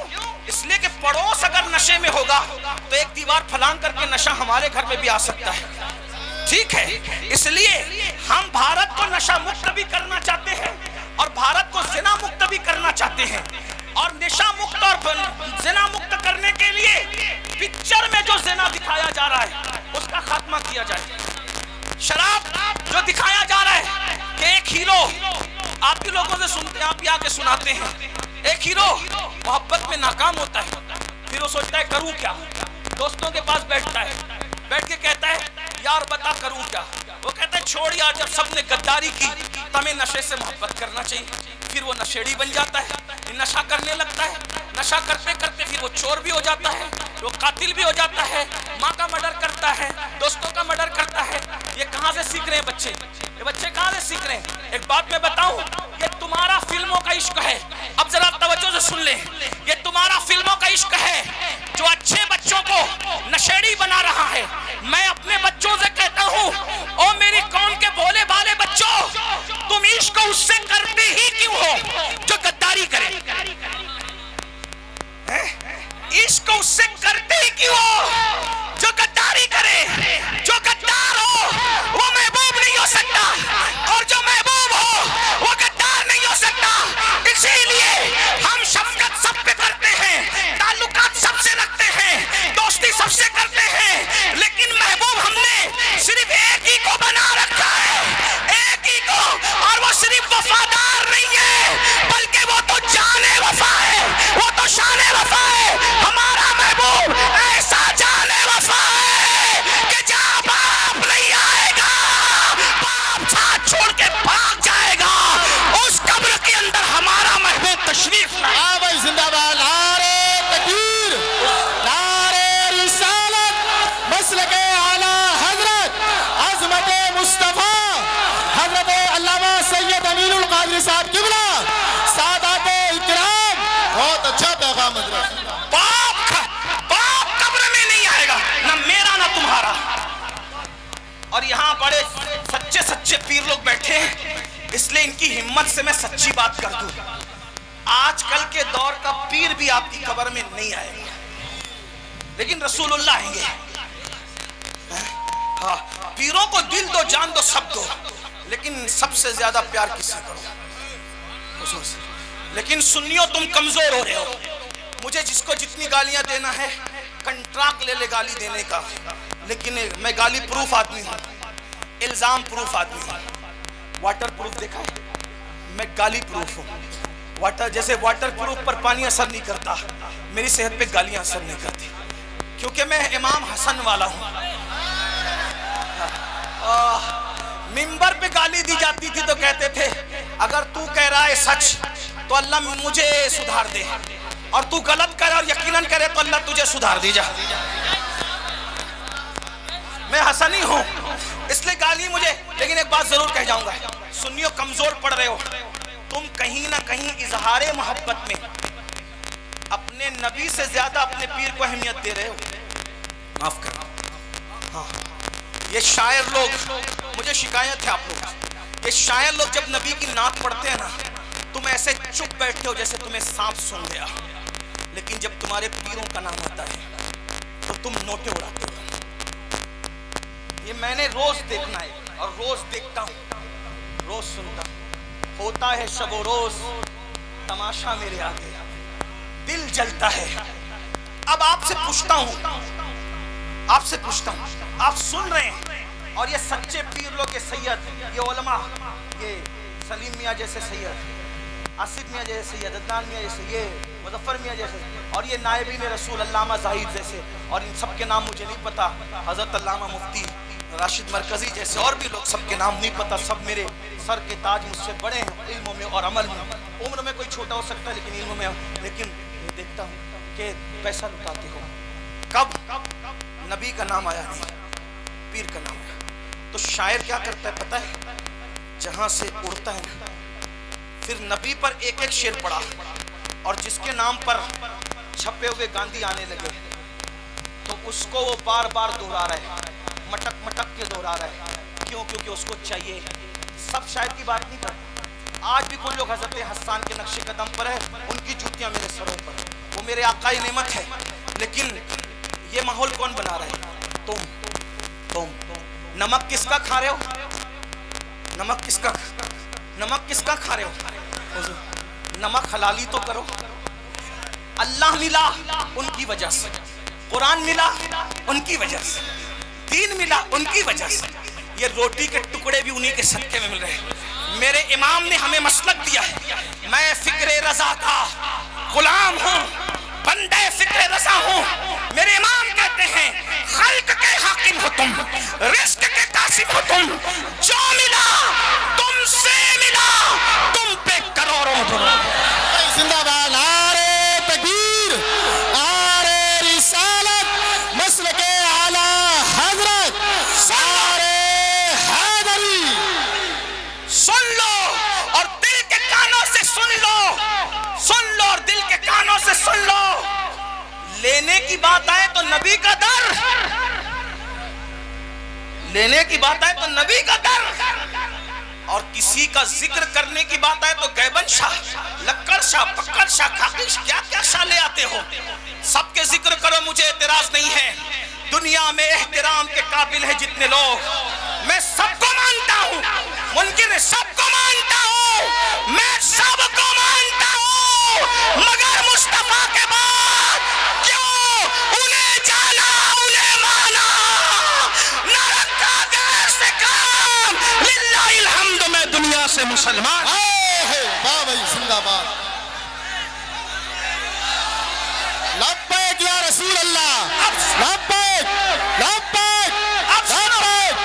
S1: اس لیے کہ پڑوس اگر نشے میں ہوگا تو ایک دیوار پھلانگ کر کے نشہ ہمارے گھر میں بھی آ سکتا ہے. ٹھیک ہے، اس لیے ہم بھارت کو نشہ مکت بھی کرنا چاہتے ہیں اور بھارت کو زنا مکت بھی کرنا چاہتے ہیں. اور نشہ مکت اور زنا مکت کرنے کے لیے پکچر میں جو زنا دکھایا جا رہا ہے اس کا خاتمہ کیا جائے. شراب جو دکھایا جا رہا ہے کہ ایک ہیرو آپ ہی لوگوں سے سنتے ہیں، آپ ہی آ کے سناتے ہیں ایک ہیرو محبت میں ناکام ہوتا ہے، پھر وہ سوچتا ہے کروں کیا، دوستوں کے پاس بیٹھتا ہے، بیٹھ کے کہتا ہے یار بتا کروں کیا، وہ کہتا ہے چھوڑ یار، جب سب نے غداری کی تو ہمیں نشے سے محبت کرنا چاہیے۔ پھر وہ نشیڑی بن جاتا ہے، نشہ کرنے لگتا ہے، نشہ کرتے کرتے پھر وہ چور بھی ہو جاتا ہے، وہ قاتل بھی ہو جاتا ہے، ماں کا مرڈر کرتا ہے، دوستوں کا مرڈر کرتا ہے۔ یہ کہاں سے سیکھ رہے ہیں بچے؟ یہ بچے کہاں سے سیکھ رہے ہیں؟ ایک بات میں بتاؤں، یہ تمہارا فلموں کا عشق ہے۔ اب ذرا توجہ سے سن لیں، یہ تمہارا فلموں کا عشق ہے جو اچھے بچوں کو نشیڑی بنا رہا ہے۔ میں اپنے بچوں سے کہتا ہوں، او میری قوم کے بھولے بھالے بچوں، تم عشق اس سے کرتے ہی کیوں ہو جو غداری کرے؟ عشق اس سے کرتے ہی کیوں ہو جو غداری کرے؟ جو غدار ہو وہ محبوب نہیں ہو سکتا، اور جو محبوب ہو وہ غدار نہیں ہو سکتا۔ اسی لیے ہم شفقت سب پہ کرتے ہیں، تعلقات سب سے رکھتے ہیں، دوستی سب سے کرتے ہیں، لیکن محبوب ہم نے صرف ایک ہی کو بنا رکھا ہے، ایک ہی کو، اور وہ صرف وفادار نہیں ہے بلکہ وہ تو جان وفا ہے، وہ تو شان وفا ہے۔ ہمارا محبوب ایسا جان وفا ہے کہ جہاں باپ نہیں آئے گا، باپ ساتھ چھوڑ کے بھاگ جائے گا، اس قبر کے اندر ہمارا محبوب تشریف لائے۔
S2: بھائی زندہ باد، نعرہ تکبیر، نعرہ رسالت، مسلک اعلی حضرت عظمت مصطفیٰ حضرت علامہ سید امین القادری صاحب قبلہ، سادات اکرام، بہت اچھا پیغام حضرت۔
S1: باپ قبر میں نہیں آئے گا، نہ میرا نہ تمہارا۔ اور یہاں بڑے سچے پیر لوگ بیٹھے ہیں، اس لیے ان کی ہمت سے میں سچی بات کر دوں، آج کل کے دور کا پیر بھی آپ کی قبر میں نہیں آئے گا، لیکن رسول اللہ آئیں گے۔ ہاں، پیروں کو دل دو، جان دو، سب دو، لیکن سب سے زیادہ پیار کس سے کرو؟ حضور سے۔ لیکن سنیو تم کمزور ہو رہے ہو، مجھے جس کو جتنی گالیاں دینا ہے کنٹراکٹ لے لے گالی دینے کا، لیکن میں گالی پروف آدمی ہوں، الزام پروف آدمی ہوں۔ واٹر پروف دیکھا ہے؟ میں گالی پروف ہوں۔ واٹر جیسے واٹر پروف پر پانی اثر نہیں کرتا، میری صحت پہ گالیاں اثر نہیں کرتی، کیونکہ میں امام حسن والا ہوں۔ منبر پہ گالی دی جاتی تھی تو کہتے تھے اگر تو کہہ رہا ہے سچ تو اللہ مجھے سدھار دے، اور تو غلط کرے اور یقیناً کرے تو اللہ تجھے سدھار دی جا۔ میں حسنی ہوں اس لیے گالی مجھے، لیکن ایک بات ضرور کہہ جاؤں گا، سنیو کمزور پڑ رہے ہو تم، کہیں نہ کہیں اظہار محبت میں اپنے نبی سے زیادہ اپنے پیر کو اہمیت دے رہے ہو۔ معاف کرنا۔ ہاں، یہ شاعر لوگ، مجھے شکایت ہے آپ لوگ، یہ شاعر لوگ جب نبی کی نعت پڑھتے ہیں نا، تم ایسے چپ بیٹھتے ہو جیسے تمہیں سانپ سونگ گیا، لیکن جب تمہارے پیروں کا نام آتا ہے تو تم نوٹے اڑاتے ہو۔ یہ میں نے روز دیکھنا ہے، اور روز دیکھتا ہوں، روز سنتا ہوں، ہوتا ہے شب و روز تماشا میرے آگے، دل جلتا ہے۔ اب آپ سے پوچھتا ہوں، آپ سن رہے ہیں، اور یہ سچے پیر لوگ، یہ سید، یہ علماء، یہ سلیم میاں جیسے سید، آصف میاں جیسے سید، عدنان میاں جیسے، یہ مظفر میاں جیسے، اور یہ نائبین رسول علامہ زاہد جیسے، اور ان سب کے نام مجھے نہیں پتا، حضرت علامہ مفتی راشد مرکزی جیسے، اور بھی لوگ، سب کے نام نہیں پتا، سب میرے سر کے تاج، مجھ سے بڑے ہیں علموں میں اور عمل میں، عمر میں کوئی چھوٹا ہو سکتا ہے لیکن علموں میں، لیکن یہ دیکھتا ہوں کہ پیسہ لٹاتے ہو، کب نبی کا نام آیا نہیں، پیر کا نام آیا۔ تو شاعر کیا کرتا ہے پتہ ہے؟ جہاں سے اڑتا ہے نا، پھر نبی پر ایک ایک شعر پڑھا، اور جس کے نام پر چھپے ہوئے گاندھی آنے لگے تو اس کو وہ بار بار دہرا رہا ہے، مٹک مٹک کے دہرا رہا ہے، کیوں؟ کیونکہ اس کو چاہیے۔ سب شاعر کی بات نہیں کرتا، آج بھی کوئی لوگ حضرت حسان کے نقش قدم پر ہے، ان کی جوتیاں میرے سروں پر، وہ میرے آقائی نعمت ہے، لیکن یہ ماحول کون بنا رہا ہے؟ تم نمک کس کا کھا رہے ہو؟ نمک کس کا کھا رہے ہو؟ نمک حلالی تو کرو۔ اللہ ملا ان کی وجہ سے، قرآن ملا ان کی وجہ سے، دین ملا ان کی وجہ سے، یہ روٹی کے ٹکڑے بھی انہی کے صدقے میں مل رہے ہیں، میرے امام نے ہمیں مسلک دیا ہے. میں فکر رضا کا غلام ہوں, بندے فکر رضا ہوں. میرے امام کہتے ہیں خلق کے حاکم ہو تم, رزق کے قاسم ہو تم, جو ملا تم سے ملا, تم پہ کروڑوں درود.
S2: زندہ باد. نعرہ تکبیر, نعرہ رسالت, مسلک اعلی حضرت نعرہ حیدری.
S1: سن لو اور دل کے کانوں سے سن لو, سن لو اور دل کے کانوں سے سن لو. لینے کی بات آئے تو نبی کا در, لینے کی بات آئے تو نبی کا در, اور کسی کا ذکر کرنے کی بات آئے تو گیبن شاہ, لکڑ شاہ, پکڑ شاہ, کھاکی شاہ, کیا کیا شاہ لے آتے ہو. سب کے ذکر کرو, مجھے اعتراض نہیں ہے. دنیا میں احترام کے قابل ہے جتنے لوگ, میں سب کو مانتا ہوں. منکر سب کو مانتا ہوں, میں سب کو مانتا ہوں, مگر مصطفیٰ کے بعد کیوں انہیں جانا, انہیں مانا, نہ رکھا غیر سے کام. للہ الحمد, میں دنیا سے مسلمان.
S2: واہ بھائی, زندہ باد. لبیک یا رسول اللہ, لبیک لبیک لبیک.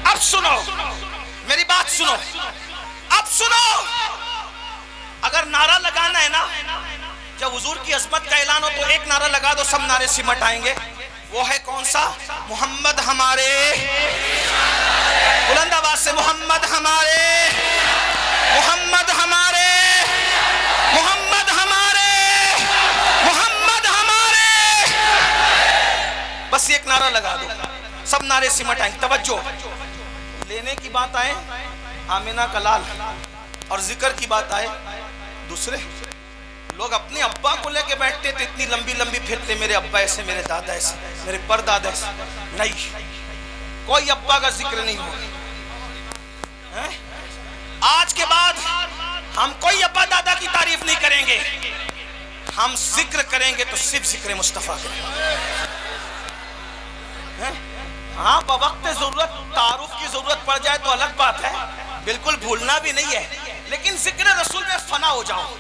S1: اب سنو میری بات, سنو اب سنو. اگر نعرہ لگانا ہے نا, جب حضور کی عظمت کا اعلان ہو تو ایک نعرہ لگا دو, سب نعرے سمٹ آئیں گے. وہ ہے کون سا؟ محمد ہمارے, بلند آواز سے محمد ہمارے, محمد ہمارے, محمد ہمارے, محمد ہمارے. بس ایک نعرہ لگا دو, سب نعرے سمٹ آئیں. توجہ, لینے کی بات آئے آمینہ کا لال, اور ذکر کی بات آئے دوسرے لوگ. اپنے ابا کو لے کے بیٹھتے تھے, اتنی لمبی لمبی پھرتے, میرے ابا ایسے, میرے دادا ایسے, میرے پردادا ایسے. نہیں, کوئی ابا کا ذکر نہیں ہوا. آج کے بعد ہم کوئی ابا دادا کی تعریف نہیں کریں گے, ہم ذکر کریں گے تو صرف ذکر مصطفیٰ کریں گے. ہاں, بوقت ضرورت تعارف کی ضرورت پڑ جائے تو الگ بات ہے, بالکل بھولنا بھی نہیں ہے, لیکن ذکر رسول میں فنا ہو جاؤ.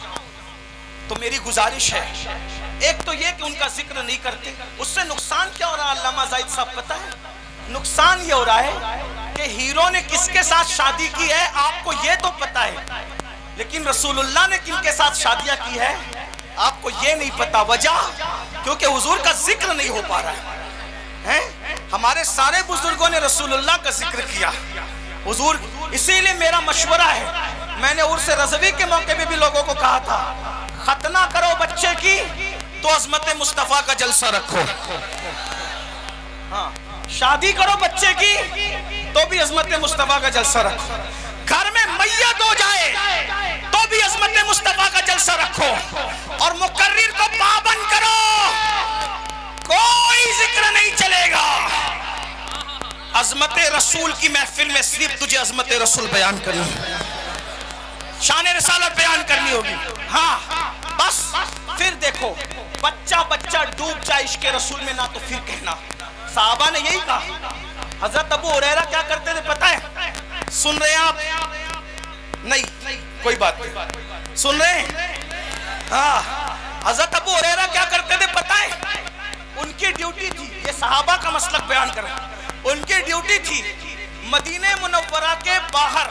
S1: تو میری گزارش ہے, ایک تو یہ کہ ان کا ذکر نہیں کرتے, اس سے نقصان کیا ہو رہا ہے علامہ زاہد صاحب پتہ ہے؟ نقصان یہ ہو رہا ہے کہ ہیرو نے کس کے ساتھ شادی کی ہے آپ کو یہ تو پتہ ہے, لیکن رسول اللہ نے کن کے ساتھ شادیاں کی ہے آپ کو یہ نہیں پتا. وجہ کیونکہ حضور کا ذکر نہیں ہو پا رہا ہے. ہمارے سارے بزرگوں نے رسول اللہ کا ذکر کیا حضور. اسی لیے میرا مشورہ ہے, میں نے عرس رضوی کے موقع پہ بھی لوگوں کو کہا تھا, ختنہ کرو بچے کی تو عظمت مصطفیٰ کا جلسہ رکھو. ہاں, شادی کرو بچے کی تو بھی عظمت مصطفیٰ کا جلسہ رکھو. گھر میں میت ہو جائے تو بھی عظمت مصطفیٰ کا جلسہ رکھو. اور مقرر کو پابند کرو, کوئی ذکر نہیں چلے گا. عظمت رسول کی محفل میں صرف تجھے عظمت رسول بیان کرنی, شان رسالت بیان کرنی ہوگی. ہاں بس, پھر دیکھو بچہ بچہ ڈوب جائے عشق رسول میں نہ تو پھر کہنا. صحابہ نے یہی کہا. حضرت ابو ہریرہ کیا کرتے تھے پتہ ہے؟ سن رہے ہیں آپ؟ نہیں, کوئی بات نہیں, سن رہے ہیں؟ ہاں, حضرت ابو ہریرہ کیا کرتے تھے پتہ ہے؟ ان کی ڈیوٹی تھی, یہ صحابہ کا مسلک بیان کر رہا ہوں, ان کی ڈیوٹی تھی مدینہ منورہ کے باہر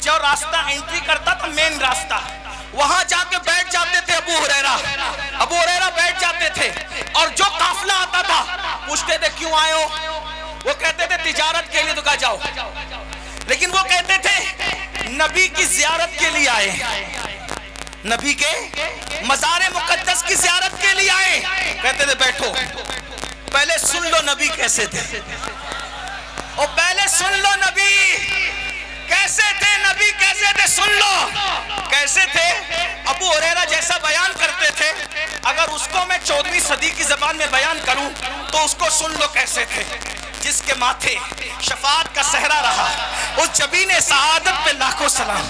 S1: جو راستہ انٹری کرتا تھا, مین راستہ, وہاں جا کے بیٹھ جاتے تھے ابو ہریرہ بیٹھ جاتے تھے. اور جو قافلہ آتا تھا پوچھتے تھے کیوں آئے ہو, وہ کہتے تھے تجارت کے لیے. تو کہا جاؤ, لیکن وہ کہتے تھے نبی کی زیارت کے لیے آئے, نبی کے مزار مقدس کی زیارت کے لیے آئے. کہتے تھے بیٹھو, پہلے سن لو نبی کیسے تھے, اور پہلے سن لو نبی کیسے تھے, نبی کیسے تھے, سن لو کیسے تھے. ابو ہریرہ جیسا بیان کرتے تھے, اگر اس کو میں 14ویں صدی کی زبان میں بیان کروں تو اس کو سن لو کیسے تھے. جس کے ماتھے شفاعت کا صحرا رہا, اس جبین سعادت پہ لاکھوں سلام,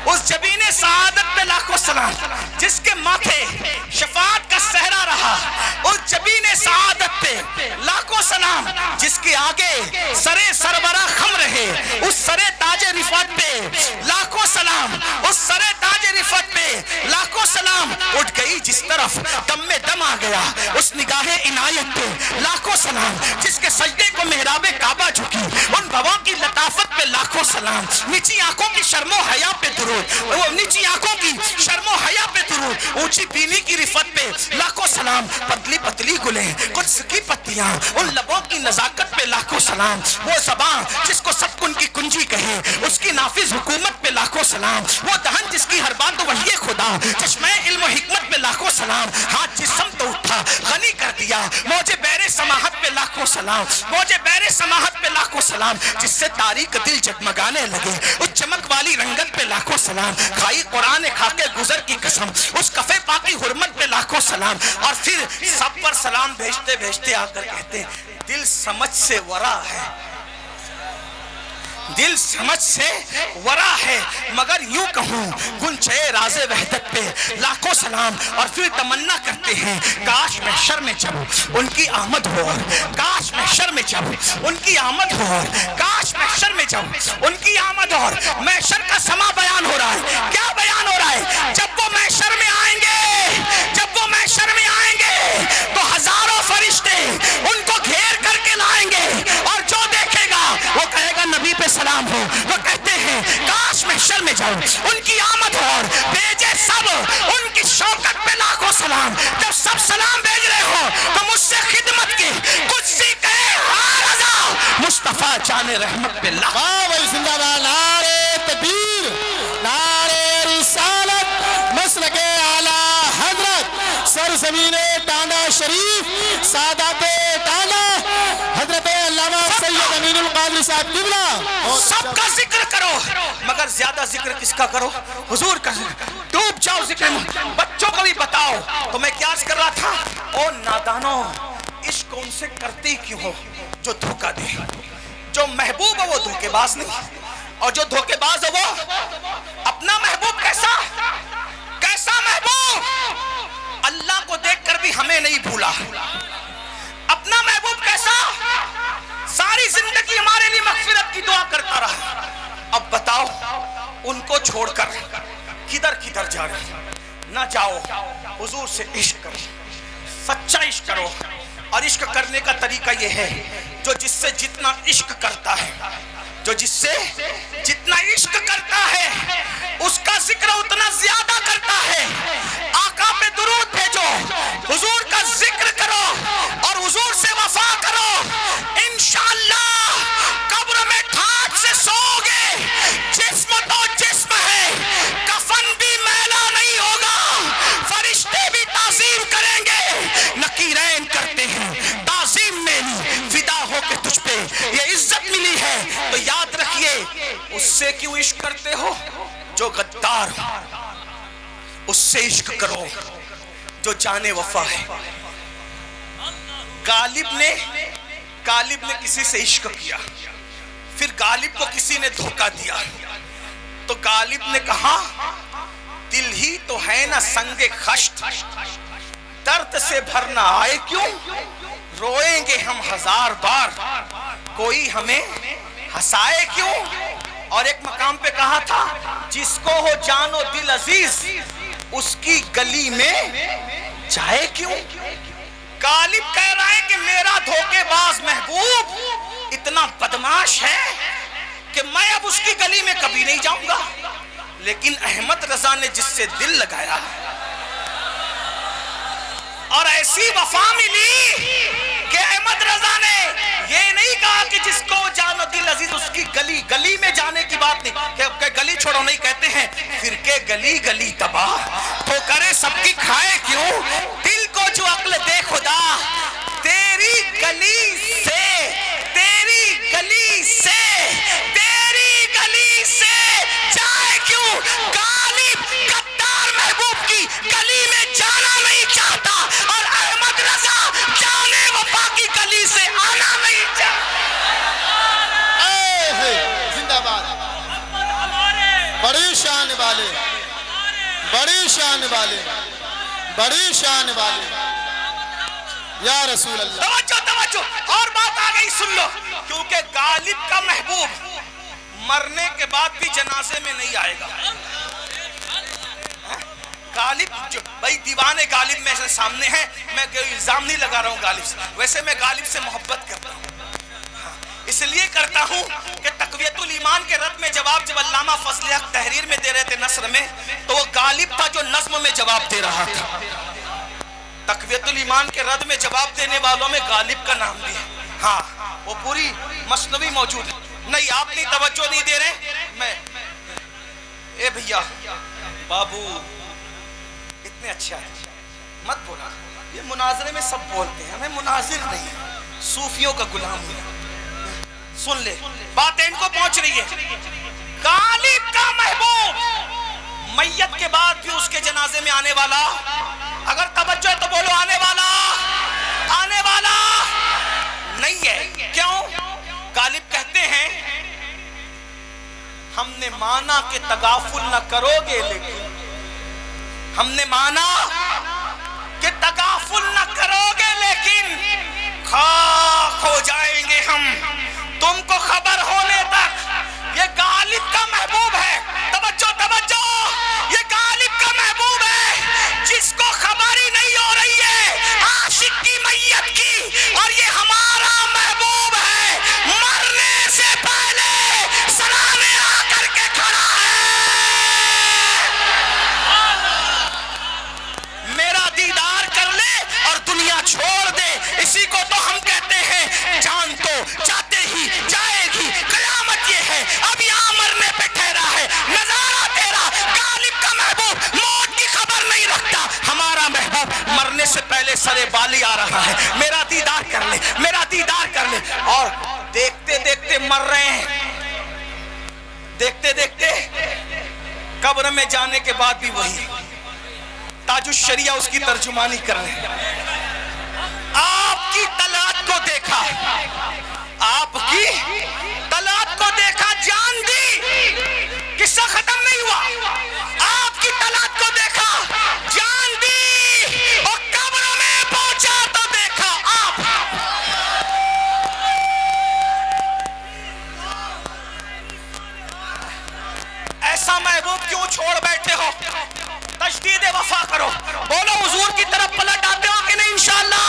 S1: اس جبین سعادت پہ لاکھوں سلام. جس کے ماتھے شفاعت کا صحرا رہا, اس جبین سعادت پہ لاکھوں سلام. جس کے آگے سرے سربراہ خم رہے, اس سرے تاج رفعت رفت پہ لاکھوں سلام، اس سر تاج رفت پہ لاکھوں سلام، اٹھ گئی جس طرف دم میں دم آ گیا، اس نگاہ عنایت پہ لاکھوں سلام، جس کے سجدے کو محراب کعبہ جھکی، ان بھووں کی لطافت پہ لاکھوں سلام، نیچی آنکھوں کی شرم و حیا پہ درود، نیچی آنکھوں کی شرم و حیا پہ درود، اونچی بینی کی رفت پہ لاکھوں سلام، پتلی پتلی گلیں قدس کی پتیاں، ان لبوں کی نزاکت پہ لاکھوں سلام، وہ زبان جس کو سب کن کی کنجی کہے، اس کی نافذ حکومت پہ لاکھوں سلام، وہ دہن جس کی ہر بات وحی خدا، چشمہ علم و حکمت پہ لاکھوں سلام، ہاتھ جس سمت اٹھا غنی کر دیا، موجے بیر سماحت پہ لاکھوں سلام، موجے بیر سماحت پہ لاکھوں سلام، جس سے تاریک دل جگمگانے لگے، اس چمک والی رنگت پہ لاکھوں سلام، کھائی قرآن کھا کے گزر کی قسم، اس کفے پاکی حرمت پہ لاکھوں سلام، اور پھر سب پر سلام بھیجتے بھیجتے آ کر کہتے ہیں دل سمجھ سے ورا ہے، دل سمجھ سے ورا ہے، مگر یوں کہوں گنچے راز وحدت پہ لاکھوں سلام، اور پھر تمنا کرتے ہیں کاش محشر میں جب ان کی آمد ہو، کاش محشر میں جب ان کی آمد ہو، کاش محشر میں جب ان کی آمد ہو۔ محشر کا سما بیان ہو رہا ہے، کیا بیان ہو رہا ہے؟ جب وہ محشر میں آئیں گے، جب وہ محشر میں آئیں گے تو ہزاروں فرشتے ان کو گھیر کر کے لائیں گے، اور جو دیکھے گا وہ کہے گا نبی پہ سلام ہو۔ وہ کہتے ہیں کاش محشر میں جاؤ ان کی آمد ہو، اور بھیجے سب ان کی شوکت پہ لاکھوں سلام۔ جب سب سلام بھیج رہے ہو تو مجھ سے خدمت کی کچھ سی کہے ہاں رضا مصطفیٰ جان رحمت پہ لاکھوں۔
S2: واہ بھائی زندہ باد، نعرہ تکبیر، نعرہ رسالت، مسلک اعلیٰ حضرت سرزمین ٹانڈا شریف، سادات ٹانڈا حضرت علامہ سید امین القادری صاحب قبلہ۔
S1: سب کا ذکر کرو مگر زیادہ ذکر کس کا کرو؟ حضور کا ذکر، ڈوب جاؤ ذکر میں، بچوں کو بھی بتاؤ۔ تو میں کیا عرض کر رہا تھا؟ او نادانوں، عشق ان سے کرتے کیوں ہو جو دھوکہ دے؟ جو محبوب ہے وہ دھوکے باز نہیں، اور جو دھوکے باز ہے وہ اپنا محبوب کیسا کیسا محبوب اللہ کو دیکھ کر بھی ہمیں نہیں بھولا، اپنا محبوب کیسا ساری زندگی ہمارے لیے مغفرت کی دعا کرتا رہا۔ اب بتاؤ ان کو چھوڑ کر کدھر کدھر جا رہے؟ نہ جاؤ، حضور سے عشق کرو، سچا عشق کرو، اور عشق کرنے کا طریقہ یہ ہے جو جس سے جتنا عشق کرتا ہے، جو جس سے جتنا عشق کرتا ہے اس کا ذکر اتنا زیادہ کرتا ہے۔ آقا پہ درود بھیجو، حضور کا ذکر کرو، اور حضور سے وفا کرو، انشاءاللہ قبر میں ٹھاٹ سے سو گے، جسم تو جسم ہے، کفن بھی میلا نہیں ہوگا، فرشتے بھی تعظیم کریں گے، نکیرین کرتے ہیں تعظیم میری، فدا ہو کے تجھ پہ یہ عزت ملی ہے۔ تو یاد رکھیے اس سے کیوں عشق کرتے ہو جو غدار ہو، اس سے عشق کرو جو جانے وفا ہے۔ غالب نے کسی سے عشق کیا، پھر غالب کو کسی نے دھوکہ دیا، تو غالب نے کہا دل ہی تو ہے نا سنگ خشت، درد سے بھرنا آئے کیوں، روئیں گے ہم ہزار بار، کوئی ہمیں ہنسائے کیوں۔ اور ایک مقام پہ کہا تھا جس کو ہو جان و دل عزیز اس کی گلی میں جائے کیوں۔ غالب کہہ رہا ہے کہ میرا دھوکے باز محبوب اتنا بدماش ہے کہ میں اب اس کی گلی میں کبھی نہیں جاؤں گا، لیکن احمد رضا نے جس سے دل لگایا اور ایسی وفا ملی کہ احمد رضا نے یہ نہیں کہا کہ جس کو جان و دل عزیز اس کی گلی میں جانے کی بات نہیں کہ گلی چھوڑو، نہیں کہتے ہیں فرقے گلی گلی تباہ تو کرے سب کی کھائے کیوں، دل کو جو عقل دے خدا تیری گلی سے، تیری گلی سے، تیری گلی سے جائے کیوں۔ غالب غدار محبوب کی گلی میں جانا نہیں چاہتا، اور احمد رضا جانے وفا کی گلی سے آنا نہیں چاہتا۔
S2: زندہ باد، بڑی شان والے، بڑی شان والے، بڑی شان والے، یا رسول اللہ۔
S1: توجہ توجہ، اور بات آ گئی سن لو، کیونکہ غالب کا محبوب مرنے کے بعد بھی جنازے میں نہیں آئے گا. غالب جو بھائی دیوان غالب میں سامنے ہیں, میں کوئی الزام نہیں لگا رہا ہوں غالب سے, ویسے میں غالب سے محبت کرتا ہوں, اس لیے کرتا ہوں کہ تقویت الایمان کے رد میں جواب جب علامہ فضل حق تحریر میں دے رہے تھے نثر میں, تو وہ غالب تھا جو نظم میں جواب دے رہا تھا. تقویت الایمان کے رد میں جواب دینے والوں میں غالب کا نام بھی ہے. ہاں وہ پوری مثنوی موجود ہے. نہیں آپ نہیں توجہ نہیں دے رہے. میں اے بھیا بابو اتنے اچھا ہے مت بولا, یہ مناظرے میں سب بولتے ہیں, ہمیں مناظر نہیں, صوفیوں کا غلام ہوں. سن لے بات ان کو پہنچ رہی ہے. غالب کا محبوب میت کے بعد بھی اس کے جنازے میں آنے والا, اگر توجہ ہے تو بولو آنے والا نہیں ہے. کیوں؟ غالب کہتے ہیں ہم نے مانا کہ تغافل نہ کرو گے, لیکن ہم نے مانا کہ تغافل نہ کرو گے, لیکن خاک ہو جائیں گے ہم تم کو خبر ہونے تک. یہ غالب کا محبوب ہے. توجہ, یہ غالب کا محبوب ہے جس کو خبر ہی نہیں ہو رہی ہے عاشق کی میت کی, اور یہ ہمارا محبوب ہے مرنے سے پہلے سلانے آ کر کے کھڑا ہے. میرا دیدار کر لے اور دنیا چھوڑ دے, اسی کو تو ہم کہتے ہیں جان تو جاتے ہی جائے گی. قیامت یہ ہے اب یہاں مرنے پہ ٹھہرا ہے نظارہ تیرا. غالب کا محبوب موت کی خبر نہیں رکھتا, ہمارا محبوب مرنے سے پہلے سرے بالی آ رہا ہے. میرا دیدار کر لے, میرا دیدار کر لے. اور دیکھتے دیکھتے مر رہے ہیں, دیکھتے دیکھتے قبر میں جانے کے بعد بھی وہی تاج الشریعہ اس کی ترجمانی کر رہے ہیں. آپ کی طلعت کو دیکھا, آپ کی طلعت کو دیکھا, جان دی, قصہ ختم نہیں ہوا. آپ کی طلعت کو دیکھا, جان دی, اور قبر میں پہنچا تو دیکھا آپ. ایسا محبوب کیوں چھوڑ بیٹھے ہو؟ تجدید وفا کرو. بولو حضور کی طرف پلٹ آتے ہو کہ نہیں انشاءاللہ؟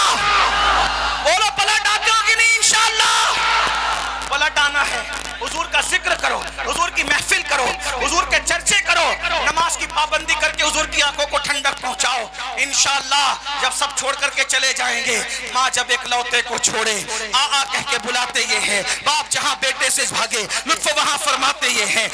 S1: بولو پلٹ آتے ہو کہ نہیں انشاءاللہ؟ پلٹ آنا ہے. حضور کا ذکر کرو, حضور کی محفل کرو, حضور کے چرچے کرو, نماز کی پابندی کر کے حضور کی آنکھوں کو ٹھنڈک پہنچاؤ. انشاءاللہ جب سب چھوڑ کر کے چلے جائیں گے, ماں جب ایک لوتے کو چھوڑے آ کہہ کے بلاتے یہ ہیں, باپ جہاں بیٹے سے بھاگے لطف وہاں فرماتے یہ ہیں.